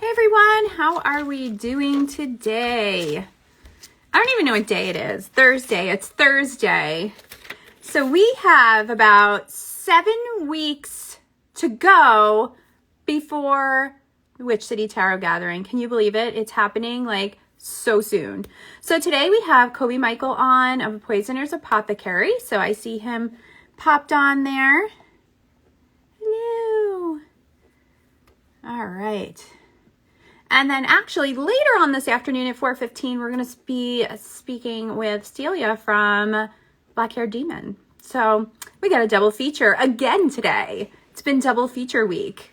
Hey everyone, how are we doing today? I don't even know what day it is. Thursday. It's Thursday. So we have about 7 weeks to go before the Witch City Tarot Gathering. Can you believe it? It's happening like so soon. So today we have Coby Michael on of Poisoner's Apothecary. So I see him popped on there. Hello. All right. And then actually later on this afternoon at 4:15, we're going to be speaking with Celia from Black Hair Demon. So we got a double feature again today. It's been double feature week.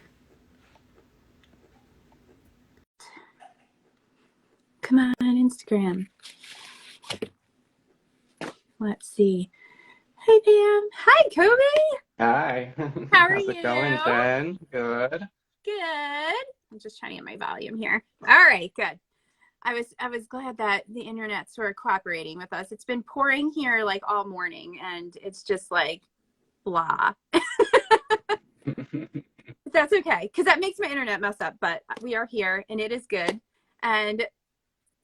Come on, Instagram. Let's see. Hey, Pam. Hi, Coby. Hi. How are How's it going, you? Jen? Good. Good. I'm just trying to get my volume here. All right, good. I was glad that the internet's sort of cooperating with us. It's been pouring here like all morning, and it's just like blah. That's okay, because that makes my internet mess up. But we are here, and it is good. And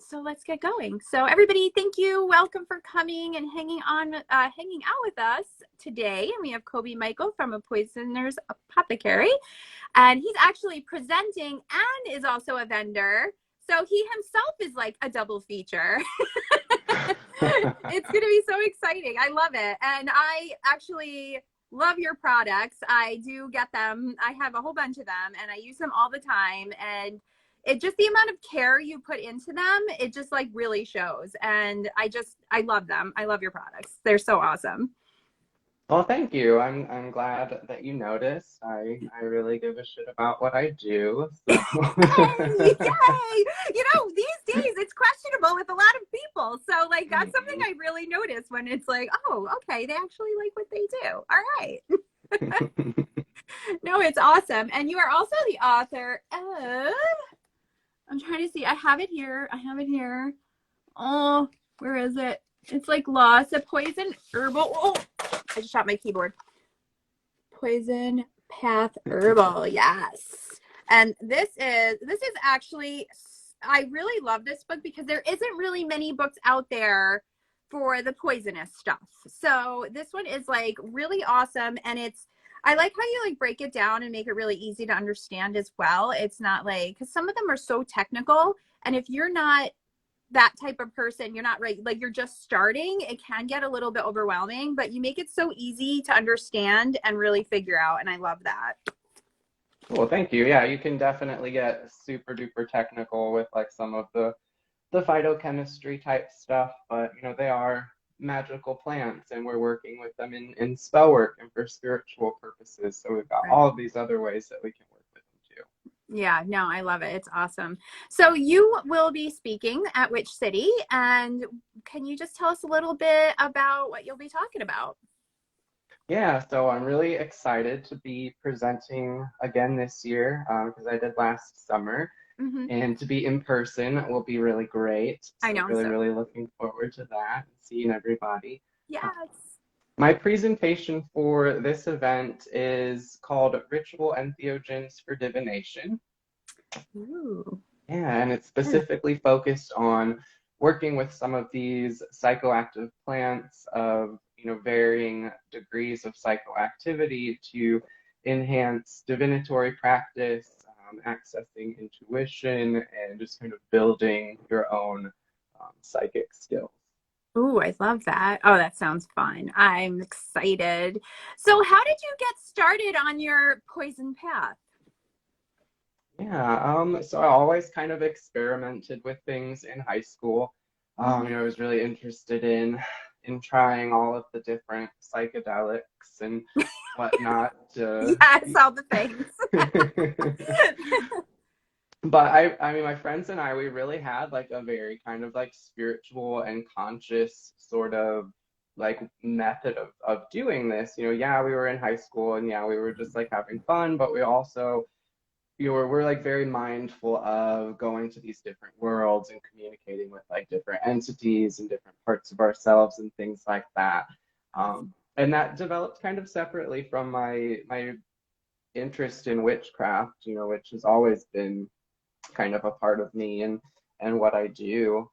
so let's get going. So everybody, thank you. Welcome for coming and hanging out with us today. And we have Coby Michael from A Poisoner's Apothecary, and he's actually presenting and is also a vendor. So he himself is like a double feature. It's going to be so exciting. I love it. And I actually love your products. I do get them. I have a whole bunch of them and I use them all the time. And it just, the amount of care you put into them, it just like really shows. And I love them. I love your products. They're so awesome. Well, thank you. I'm glad that you noticed. I really give a shit about what I do. So. Yay! Yay! You know, these days it's questionable with a lot of people. So like that's something I really notice when it's like, oh, okay, they actually like what they do. All right. No, it's awesome. And you are also the author of, I'm trying to see, I have it here. Oh, where is it? It's like lost. A poison herbal. Oh, I just shot my keyboard. Poison Path Herbal, yes. And this is actually, I really love this book because there isn't really many books out there for the poisonous stuff. So this one is like really awesome, and I like how you like break it down and make it really easy to understand as well. It's not like, because some of them are so technical, and if you're not that type of person, you're not right, like you're just starting, it can get a little bit overwhelming, but you make it so easy to understand and really figure out, and I love that. Well, thank you. Yeah, you can definitely get super duper technical with like some of the phytochemistry type stuff, but you know, they are magical plants and we're working with them in spell work and for spiritual purposes. So we've got Right. all of these other ways that we can work with them too. Yeah, no, I love it. It's awesome. So you will be speaking at Witch City, and can you just tell us a little bit about what you'll be talking about? Yeah, so I'm really excited to be presenting again this year because I did last summer. Mm-hmm. And to be in person will be really great. I So know, really, so really looking forward to that and seeing everybody. Uh, yes. my presentation for this event is called Ritual Entheogens for Divination. Ooh. Yeah, and it's specifically focused on working with some of these psychoactive plants of, you know, varying degrees of psychoactivity to enhance divinatory practice, accessing intuition, and just kind of building your own psychic skills. Ooh, I love that. Oh, that sounds fun. I'm excited. So how did you get started on your poison path? Yeah, so I always kind of experimented with things in high school. You know, I was really interested in trying all of the different psychedelics and whatnot. Yes, all the things. But I mean, my friends and I, we really had like a very kind of like spiritual and conscious sort of like method of doing this. You know, yeah, we were in high school and yeah, we were just like having fun, but we also we're like very mindful of going to these different worlds and communicating with like different entities and different parts of ourselves and things like that. And that developed kind of separately from my interest in witchcraft, you know, which has always been kind of a part of me and what I do.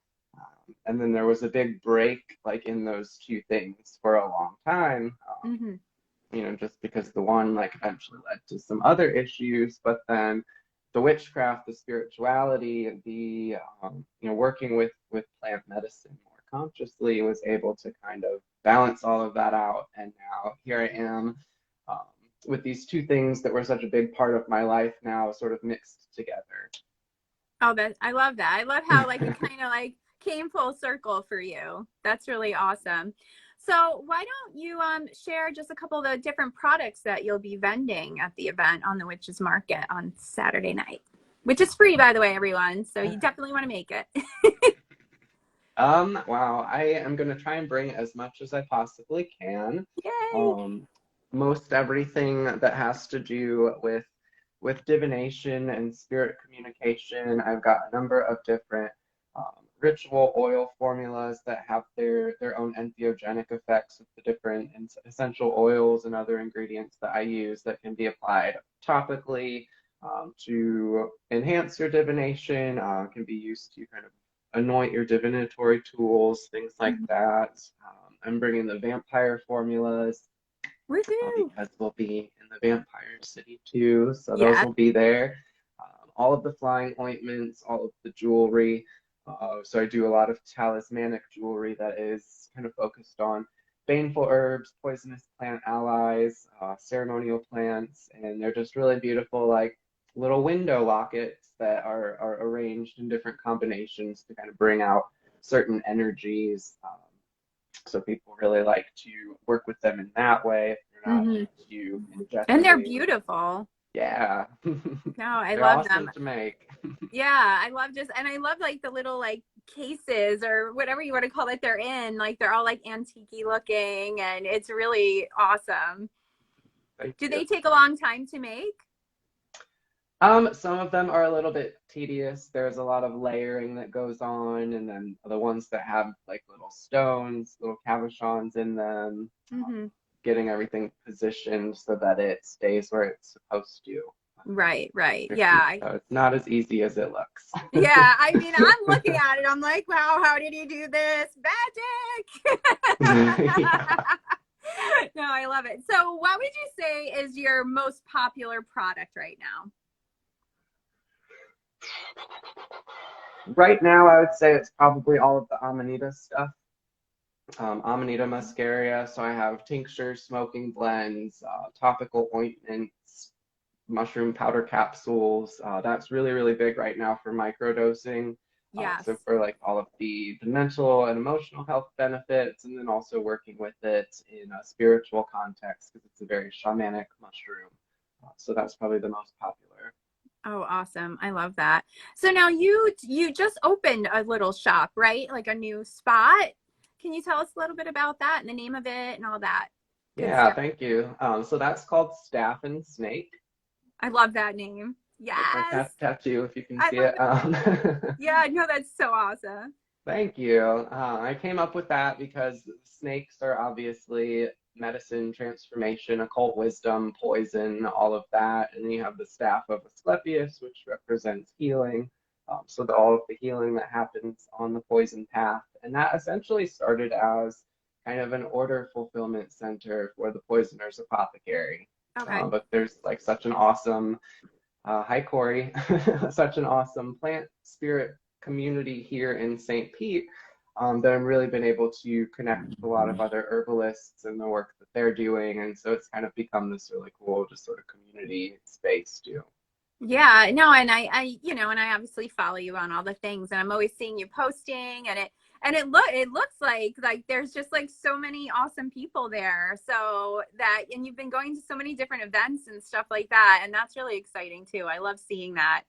And then there was a big break like in those two things for a long time. Hmm. Just because the one like eventually led to some other issues, but then the witchcraft, the spirituality, the working with plant medicine more consciously was able to kind of balance all of that out. And now here I am um, with these two things that were such a big part of my life now sort of mixed together. Oh, that I love that. I love how like it kind of like came full circle for you. That's really awesome. So why don't you share just a couple of the different products that you'll be vending at the event on the Witches Market on Saturday night, which is free, by the way, everyone. So you definitely want to make it. Wow, I am gonna try and bring as much as I possibly can. Yay! Um, Most everything that has to do with divination and spirit communication. I've got a number of different ritual oil formulas that have their own entheogenic effects with the different essential oils and other ingredients that I use that can be applied topically to enhance your divination, can be used to kind of anoint your divinatory tools, things like Mhm. that. I'm bringing the vampire formulas Woohoo! because we'll be in the vampire city too, so those Yeah. will be there. All of the flying ointments, all of the jewelry. So I do a lot of talismanic jewelry that is kind of focused on baneful herbs, poisonous plant allies, ceremonial plants, and they're just really beautiful, like little window lockets that are arranged in different combinations to kind of bring out certain energies. So people really like to work with them in that way if you're not Hmm. into And they're ingesting. beautiful. Yeah, No, I they're love awesome them. to make. Yeah, I love just, and I love like the little like cases or whatever you want to call it they're in. Like they're all like antique looking and it's really awesome. Thank Do you. they take a long time to make? Some of them are a little bit tedious. There's a lot of layering that goes on, and then the ones that have like little stones, little cabochons in them, Hmm. getting everything positioned so that it stays where it's supposed to. Right, right. Tricky. Yeah. So it's not as easy as it looks. Yeah. I mean, I'm looking at it. I'm like, wow, how did he do this? Magic. Yeah. No, I love it. So, what would you say is your most popular product right now? Right now, I would say it's probably all of the Amanita stuff. Amanita muscaria. So I have tinctures, smoking blends, topical ointments, mushroom powder capsules. That's really, really big right now for microdosing. So Yes. for like all of the mental and emotional health benefits, and then also working with it in a spiritual context because it's a very shamanic mushroom. So that's probably the most popular. Oh, awesome. I love that. So now you just opened a little shop, right? Like a new spot. Can you tell us a little bit about that and the name of it and all that good Yeah, stuff? thank you. So that's called Staff and Snake. I love that name. That's my Yes. tattoo, if you can I see love it. it. Yeah, no, that's so awesome. Thank you. I came up with that because snakes are obviously medicine, transformation, occult wisdom, poison, all of that. And then you have the staff of Asclepius, which represents healing. All of the healing that happens on the poison path. And that essentially started as kind of an order fulfillment center for the poisoner's apothecary. Okay. But there's like such an awesome hi, Corey. Such an awesome plant spirit community here in St. Pete that I've really been able to connect with a lot of other herbalists and the work that they're doing. And so it's kind of become this really cool, just sort of community space too. Yeah, no, and and I obviously follow you on all the things, and I'm always seeing you posting, it looks like there's just like so many awesome people there. So that, and you've been going to so many different events and stuff like that, and that's really exciting too. I love seeing that.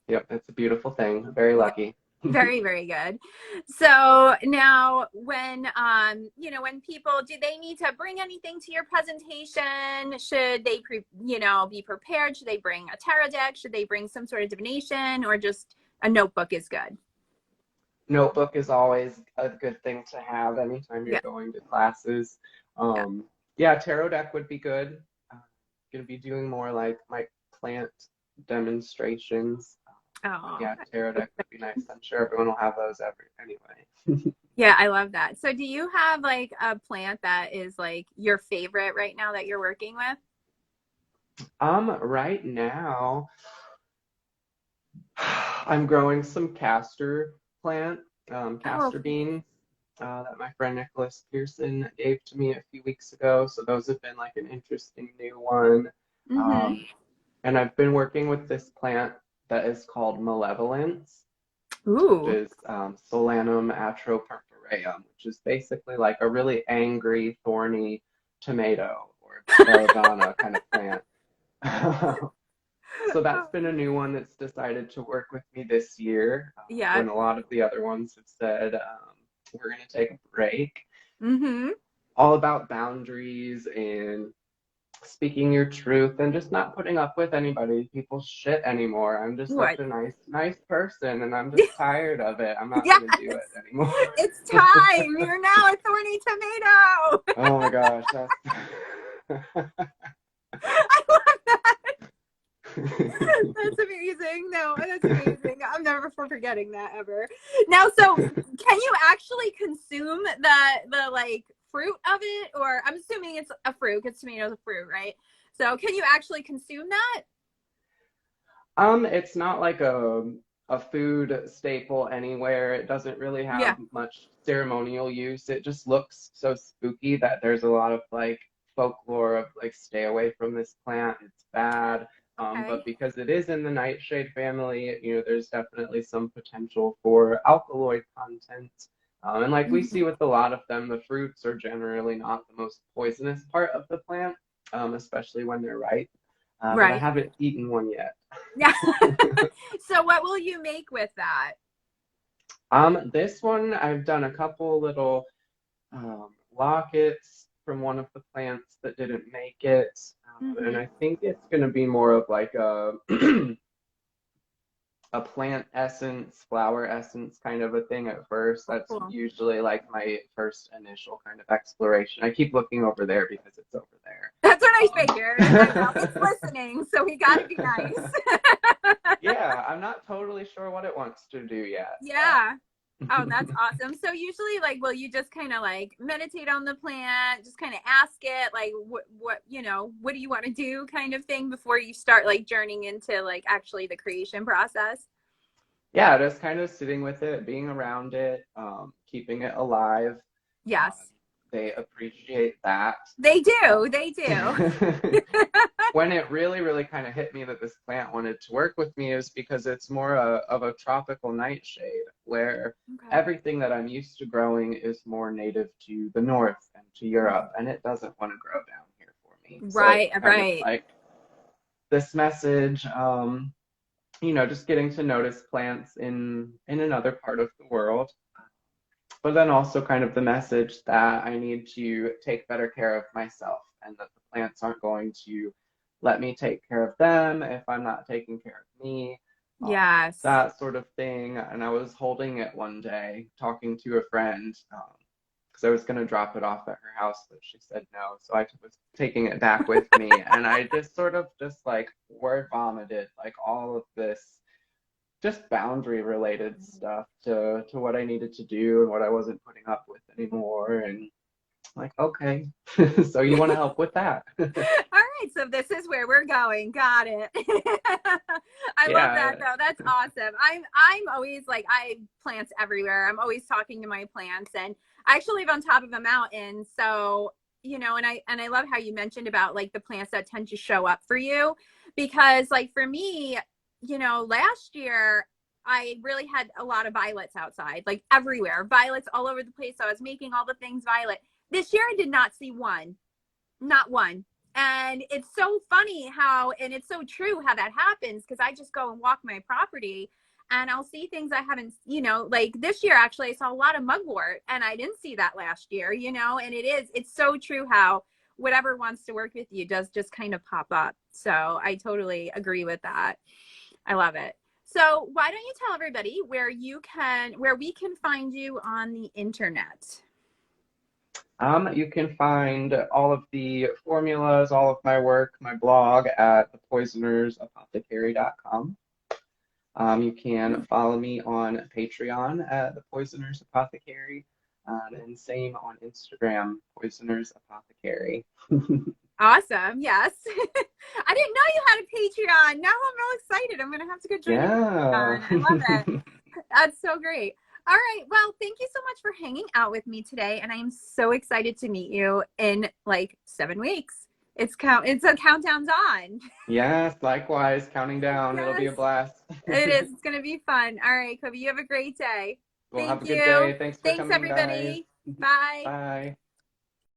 Yep, it's a beautiful thing. Very Yeah. lucky. Very, very good. So now when when people, do they need to bring anything to your presentation? Should they be prepared? Should they bring a tarot deck? Should they bring some sort of divination, or just a notebook is good? Notebook is always a good thing to have anytime you're Yeah. going to classes. Yeah. Yeah, tarot deck would be good. Going to be doing more like my plant demonstrations. Oh, Yeah, tarot deck would be nice. I'm sure everyone will have those every anyway. yeah, I love that. So do you have like a plant that is like your favorite right now that you're working with? Right now, I'm growing some castor plant, Oh, castor beans, that my friend Nicholas Pearson gave to me a few weeks ago. So those have been like an interesting new one. mm-hmm. Um, and I've been working with this plant that is called malevolence, which Ooh. is Solanum atropurpureum, which is basically like a really angry, thorny tomato or belladonna kind of plant. So that's been a new one that's decided to work with me this year, Yeah. when a lot of the other ones have said, we're going to take a break. Mm-hmm. All about boundaries and speaking your truth and just not putting up with anybody people's shit anymore. I'm just such What? a nice person and I'm just tired of it. I'm not Yes, going to do it anymore. it's time. You're now a thorny tomato. Oh my gosh, that's I love that. That's amazing. No, that's amazing. I'm never forgetting that ever. Now, so can you actually consume the like fruit of it, or I'm assuming it's a fruit because tomatoes a fruit, right? So can you actually consume that? It's not like a food staple anywhere. It doesn't really have Yeah. much ceremonial use. It just looks so spooky that there's a lot of like folklore of like stay away from this plant. It's bad. Okay. But because it is in the nightshade family, there's definitely some potential for alkaloid content. And like we see Mhm. with a lot of them, the fruits are generally not the most poisonous part of the plant, especially when they're ripe. But I Right. haven't eaten one yet. Yeah. So what will you make with that? This one I've done a couple little lockets from one of the plants that didn't make it, and Mm-hmm. I think it's gonna be more of like a a plant essence, flower essence kind of a thing at first. Oh, That's cool. usually like my first initial kind of exploration. I keep looking over there because it's over there. That's what I Um, figured. And I know it's listening, so we got to be nice. yeah, I'm not totally sure what it wants to do yet, Yeah. Oh, but that's awesome. So usually like will you just kind of like meditate on the plant, just kind of ask it like what do you want to do kind of thing before you start like journeying into like actually the creation process? yeah, just kind of sitting with it, being around it, keeping it alive. Uh, Yes. they appreciate that. They do. Um, They do. when it really kind of hit me that this plant wanted to work with me is because it's more of a tropical nightshade where Okay. everything that I'm used to growing is more native to the north and to Europe, and it doesn't want to grow down here for me. So it's Right, kind of right. like this message, just getting to notice plants in another part of the world, but then also kind of the message that I need to take better care of myself and that the plants aren't going to let me take care of them if I'm not taking care of me, um, Yes. that sort of thing. And I was holding it one day, talking to a friend, because I was going to drop it off at her house, but she said no. So I was taking it back with me, and I just sort of just like word vomited like all of this just boundary related stuff to what I needed to do and what I wasn't putting up with anymore. And like, okay, so you want to help with that? All right, so this is where we're going. Got it. I love that Yeah. though. That's awesome. I'm always like I plants everywhere. I'm always talking to my plants, and I actually live on top of a mountain, so and I love how you mentioned about like the plants that tend to show up for you, because like for me, last year I really had a lot of violets outside, like everywhere, violets all over the place. So I was making all the things violet. This year I did not see one, not one. And it's so funny how, and it's so true how that happens, because I just go and walk my property and I'll see things I haven't, like this year actually I saw a lot of mugwort and I didn't see that last year, and it's so true how whatever wants to work with you does just kind of pop up. So I totally agree with that. I love it. So why don't you tell everybody where we can find you on the internet? You can find all of the formulas, all of my work, my blog at thepoisonersapothecary.com. You can follow me on Patreon at The Poisoner's Apothecary, and same on Instagram, Poisoner's Apothecary. Awesome. Yes. I didn't know you had a Patreon. Now I'm all excited. I'm going to have to go join your Yeah. Patreon. I love it. That's so great. All right. Well, thank you so much for hanging out with me today. And I am so excited to meet you in like 7 weeks. It's a countdown's on. Yes, likewise, counting down. It'll be Yes, a blast. it is. It's going to be fun. All right, Coby, you have a great day. Well, have Thank a good you. day. Thanks for Thanks, coming, guys. everybody. Bye. Bye.